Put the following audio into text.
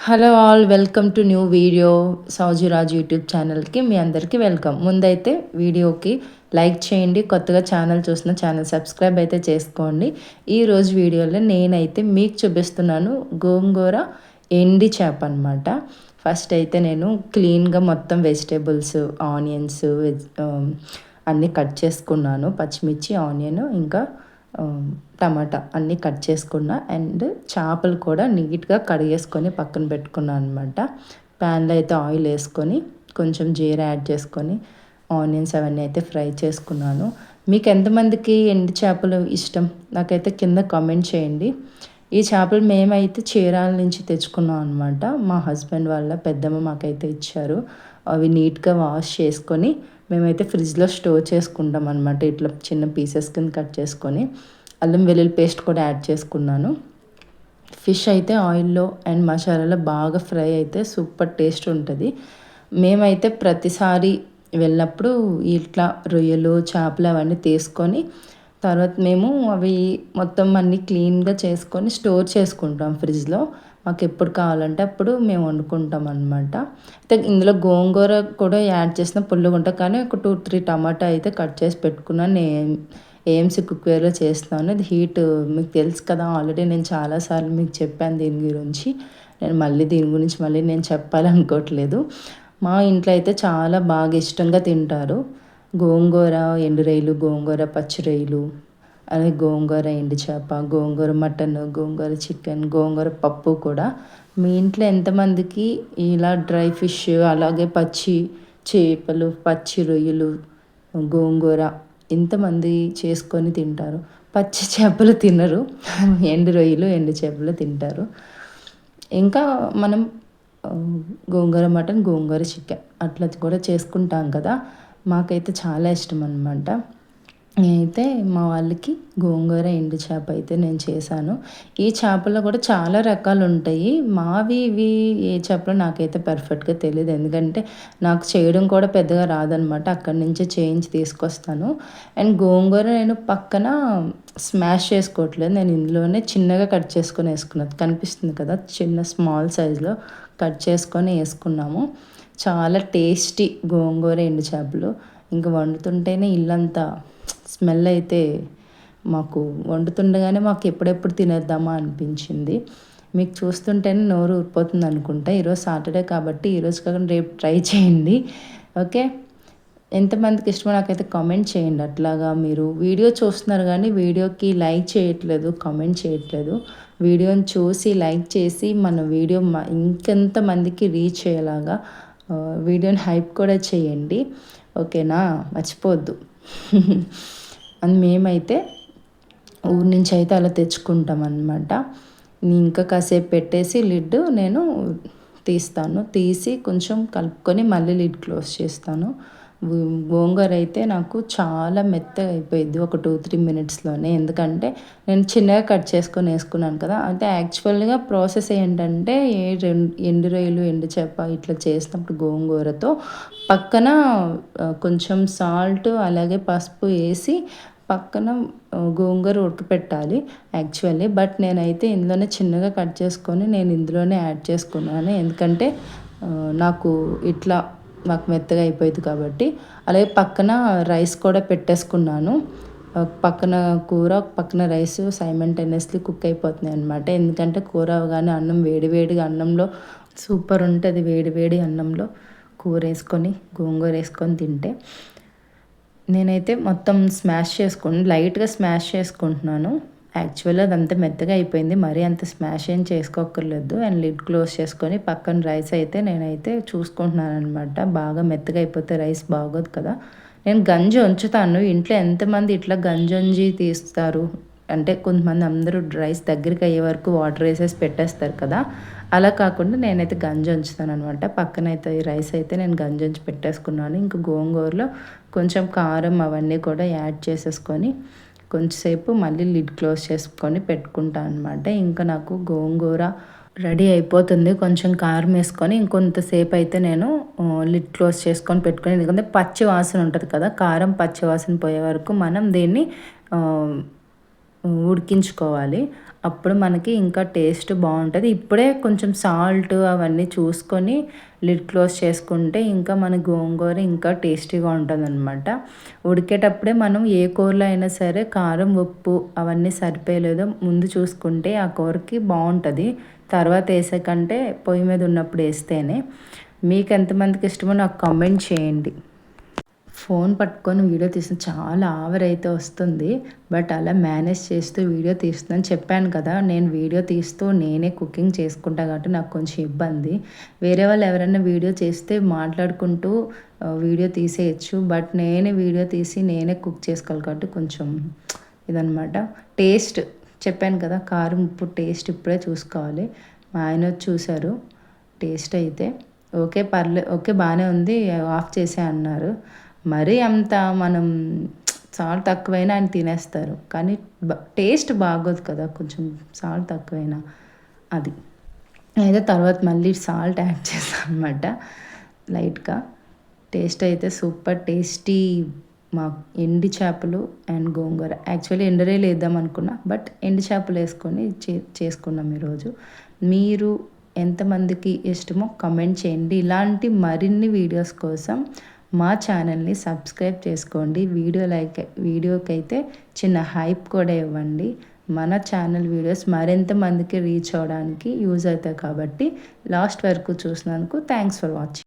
Hello all welcome to new video సౌజీరాజ్ YouTube ఛానల్కి మీ అందరికీ వెల్కమ్. ముందైతే వీడియోకి లైక్ చేయండి, కొత్తగా ఛానల్ చూసిన ఛానల్ సబ్స్క్రైబ్ అయితే చేసుకోండి. ఈరోజు వీడియోలో నేనైతే మీకు చూపిస్తున్నాను గోంగూర ఎండి చేప అనమాట. ఫస్ట్ అయితే నేను క్లీన్గా మొత్తం వెజిటేబుల్స్, ఆనియన్స్ అన్నీ కట్ చేసుకున్నాను. పచ్చిమిర్చి, ఆనియన్ ఇంకా టమాటా అన్నీ కట్ చేసుకున్నా. అండ్ చేపలు కూడా నీట్గా కడిగేసుకొని పక్కన పెట్టుకున్నాను అనమాట. ప్యాన్లో అయితే ఆయిల్ వేసుకొని కొంచెం జీరా యాడ్ చేసుకొని ఆనియన్స్ అవన్నీ అయితే ఫ్రై చేసుకున్నాను. మీకు ఎంతమందికి ఎండు చేపలు ఇష్టం నాకైతే కింద కామెంట్ చేయండి. ఈ చేపలు మేమైతే చీరాల నుంచి తెచ్చుకున్నాం అనమాట. మా హస్బెండ్ వాళ్ళ పెద్దమ్మ మాకైతే ఇచ్చారు. అవి నీట్గా వాష్ చేసుకొని మేమైతే ఫ్రిడ్జ్లో స్టోర్ చేసుకుంటాం అనమాట. ఇట్లా చిన్న పీసెస్ కింద కట్ చేసుకొని అల్లం వెల్లుల్లి పేస్ట్ కూడా యాడ్ చేసుకున్నాను. ఫిష్ అయితే ఆయిల్లో అండ్ మసాలాలో బాగా ఫ్రై అయితే సూపర్ టేస్ట్ ఉంటుంది. మేమైతే ప్రతిసారి వెళ్ళినప్పుడు ఇట్లా రొయ్యలు, చేపలు అవన్నీ తీసుకొని తర్వాత మేము అవి మొత్తం అన్నీ క్లీన్గా చేసుకొని స్టోర్ చేసుకుంటాం ఫ్రిడ్జ్లో. మాకు ఎప్పుడు కావాలంటే అప్పుడు మేము వండుకుంటాం అనమాట. అయితే ఇందులో గోంగూర కూడా యాడ్ చేసిన పుల్లగుంట, కానీ ఒక 2-3 టమాటా అయితే కట్ చేసి పెట్టుకున్నాను. నేను ఏఎంసీ కుక్వేర్లో చేస్తాను. ఇది హీట్ మీకు తెలుసు కదా, ఆల్రెడీ నేను చాలాసార్లు మీకు చెప్పాను దీని గురించి. దీని గురించి నేను చెప్పాలనుకోవట్లేదు. మా ఇంట్లో అయితే చాలా బాగా ఇష్టంగా తింటారు గోంగూర ఎండు రొయ్యలు, గోంగూర పచ్చి రొయ్యలు, అలాగే గోంగూర ఎండు చేప, గోంగూర మటన్, గోంగూర చికెన్, గోంగూర పప్పు కూడా. మీ ఇంట్లో ఎంతమందికి ఇలా డ్రై ఫిష్, అలాగే పచ్చి చేపలు, పచ్చి రొయ్యలు, గోంగూర ఇంతమంది చేసుకొని తింటారు? పచ్చి చేపలు తినరు, ఎండు రొయ్యలు, ఎండు చేపలు తింటారు. ఇంకా మనం గోంగూర మటన్, గోంగూర చికెన్ అట్లా కూడా చేసుకుంటాం కదా. మాకైతే చాలా ఇష్టం అనమాట. నేనైతే మా వాళ్ళకి గోంగూర ఎండు చేప అయితే నేను చేశాను. ఈ చేపల్లో కూడా చాలా రకాలు ఉంటాయి. మావి ఇవి ఏ చేపలో నాకైతే పర్ఫెక్ట్గా తెలియదు, ఎందుకంటే నాకు చేయడం కూడా పెద్దగా రాదనమాట. అక్కడి నుంచే చేయించి తీసుకొస్తాను. అండ్ గోంగూర నేను పక్కన స్మాష్ చేసుకోవట్లేదు, నేను ఇందులోనే చిన్నగా కట్ చేసుకొని వేసుకున్నది కనిపిస్తుంది కదా, చిన్న స్మాల్ సైజులో కట్ చేసుకొని వేసుకున్నాము. చాలా టేస్టీ గోంగూర ఎండు చేపలు. ఇంక వండుతుంటేనే ఇల్లంతా స్మెల్ అయితే మాకు వండుతుండగానే మాకు ఎప్పుడెప్పుడు తినేద్దామా అనిపించింది. మీకు చూస్తుంటేనే నోరు ఊరిపోతుంది అనుకుంటా. ఈరోజు సాటర్డే కాబట్టి ఈరోజు కాకుండా రేపు ట్రై చేయండి. ఓకే, ఎంతమందికి ఇష్టమో నాకైతే కామెంట్ చేయండి. అట్లాగా మీరు వీడియో చూస్తున్నారు కానీ వీడియోకి లైక్ చేయట్లేదు, కామెంట్ చేయట్లేదు. వీడియోని చూసి లైక్ చేసి మన వీడియో ఇంకెంతమందికి రీచ్ అయ్యేలాగా వీడియోని హైప్ కూడా చేయండి. ఓకేనా, మర్చిపోవద్దు. అని మేమైతే ఊరి నుంచి అయితే అలా తెచ్చుకుంటాం అన్నమాట. ఇంకా కాసేపు పెట్టేసి లిడ్ నేను తీసి కొంచెం కలుపుకొని మళ్ళీ లిడ్ క్లోజ్ చేస్తాను. గోంగూర అయితే నాకు చాలా మెత్తగా అయిపోయింది ఒక 2-3 మినిట్స్లోనే, ఎందుకంటే నేను చిన్నగా కట్ చేసుకొని వేసుకున్నాను కదా. అయితే యాక్చువల్గా ప్రాసెస్ ఏంటంటే ఎండు రొయ్యలు, ఎండు చేప ఇట్లా చేసినప్పుడు గోంగూరతో పక్కన కొంచెం సాల్ట్ అలాగే పసుపు వేసి పక్కన గోంగూర ఉడకపెట్టాలి యాక్చువల్లీ. బట్ నేనైతే ఇందులోనే చిన్నగా కట్ చేసుకొని నేను ఇందులోనే యాడ్ చేసుకున్నాను, ఎందుకంటే నాకు ఇట్లా మాకు మెత్తగా అయిపోయింది కాబట్టి. అలాగే పక్కన రైస్ కూడా పెట్టేసుకున్నాను. పక్కన కూర, పక్కన రైస్ సైమల్టేనియస్లీ కుక్ అయిపోతున్నాయి అనమాట. ఎందుకంటే కూర అవగానే అన్నం వేడివేడిగా అన్నంలో సూపర్ ఉంటుంది. వేడి అన్నంలో కూర వేసుకొని గోంగూర వేసుకొని తింటే. నేనైతే మొత్తం లైట్గా స్మాష్ చేసుకుంటున్నాను. యాక్చువల్గా అదంతా మెత్తగా అయిపోయింది, మరీ అంత స్మాష్ ఏం చేసుకోక్కర్లేదు. అండ్ లిడ్ క్లోజ్ చేసుకొని పక్కన రైస్ అయితే నేనైతే చూసుకుంటున్నాను అనమాట. బాగా మెత్తగా అయిపోతే రైస్ బాగోదు కదా. నేను గంజి ఉంచుతాను. ఇంట్లో ఎంతమంది ఇట్లా గంజి తీస్తారు అంటే, కొంతమంది అందరూ రైస్ దగ్గరికి అయ్యే వరకు వాటర్ వేసేసి పెట్టేస్తారు కదా. అలా కాకుండా నేనైతే గంజి ఉంచుతాను అనమాట. పక్కనైతే ఈ రైస్ అయితే నేను గంజి ఉంచి పెట్టేసుకున్నాను. ఇంకా గోంగూరలో కొంచెం కారం అవన్నీ కూడా యాడ్ చేసేసుకొని కొంచెంసేపు మళ్ళీ లిడ్ క్లోజ్ చేసుకొని పెట్టుకుంటాను అనమాట. ఇంకా నాకు గోంగూర రెడీ అయిపోతుంది. కొంచెం కారం వేసుకొని ఇంకొంతసేపు అయితే నేను లిడ్ క్లోజ్ చేసుకొని పెట్టుకొని, ఎందుకంటే పచ్చి వాసన ఉంటుంది కదా, కారం పచ్చి వాసన పోయే వరకు మనం దీన్ని ఉడికించుకోవాలి. అప్పుడు మనకి ఇంకా టేస్ట్ బావుంటది. ఇప్పుడే కొంచెం సాల్ట్ అవన్నీ చూసుకొని లిడ్ క్లోజ్ చేసుకుంటే ఇంకా మన గోంగూర ఇంకా టేస్టీగా ఉంటదనమాట. ఉడికేటప్పుడే మనం ఏ కూరలో అయినా సరే కారం, ఉప్పు అవన్నీ సరిపోయలేదో ముందు చూసుకుంటే ఆ కూరకి బావుంటది. తర్వాత ఏసే కంటే పొయ్యి మీద ఉన్నప్పుడు ఏస్తేనే. మీకు ఎంతమందికి ఇష్టమో నాకు కామెంట్ చేయండి. ఫోన్ పట్టుకొని వీడియో తీసిన చాలా ఆవిరైతే వస్తుంది. బట్ అలా మేనేజ్ చేస్తూ వీడియో తీస్తున్నాను. చెప్పాను కదా! నేను వీడియో తీస్తూ నేనే కుకింగ్ చేసుకుంటా కాబట్టి నాకు కొంచెం ఇబ్బంది. వేరే వాళ్ళు ఎవరైనా వీడియో చేస్తే మాట్లాడుకుంటూ వీడియో తీసేయొచ్చు. బట్ నేనే వీడియో తీసి నేనే కుక్ చేసుకోవాలి కాబట్టి కొంచెం ఇదనమాట. టేస్ట్ చెప్పాను కదా! కారం, ఉప్పు టేస్ట్ ఇప్పుడే చూసుకోవాలి. మా ఆయన వచ్చి చూసారు. టేస్ట్ అయితే ఓకే ఓకే బానే ఉంది. ఆఫ్ చేసేయి అన్నారు. మరీ అంత మనం సాల్ట్ తక్కువైనా ఆయన తినేస్తారు. కానీ టేస్ట్ బాగోదు కదా! కొంచెం సాల్ట్ తక్కువైనా అది. అయితే తర్వాత మళ్ళీ సాల్ట్ యాడ్ చేశాను అనమాట లైట్‌గా. టేస్ట్ అయితే సూపర్ టేస్టీ మా ఎండు చేపలు అండ్ గోంగూర. యాక్చువల్లీ ఎండు రొయ్యలు ఏద్దాం అనుకున్నా. బట్ ఎండు చేపలు ఏసుకొని చేసుకున్నాం ఈరోజు. మీరు ఎంతమందికి ఇష్టమో కామెంట్ చేయండి. ఇలాంటి మరిన్ని వీడియోస్ కోసం మా ఛానల్ని సబ్స్క్రైబ్ చేసుకోండి. వీడియోకైతే చిన్న హైప్ కూడా ఇవ్వండి. మన ఛానల్ వీడియోస్ మరింత మందికి రీచ్ అవ్వడానికి యూజ్ అవుతాయి కాబట్టి లాస్ట్ వరకు చూసినందుకు థ్యాంక్స్ ఫర్ వాచింగ్.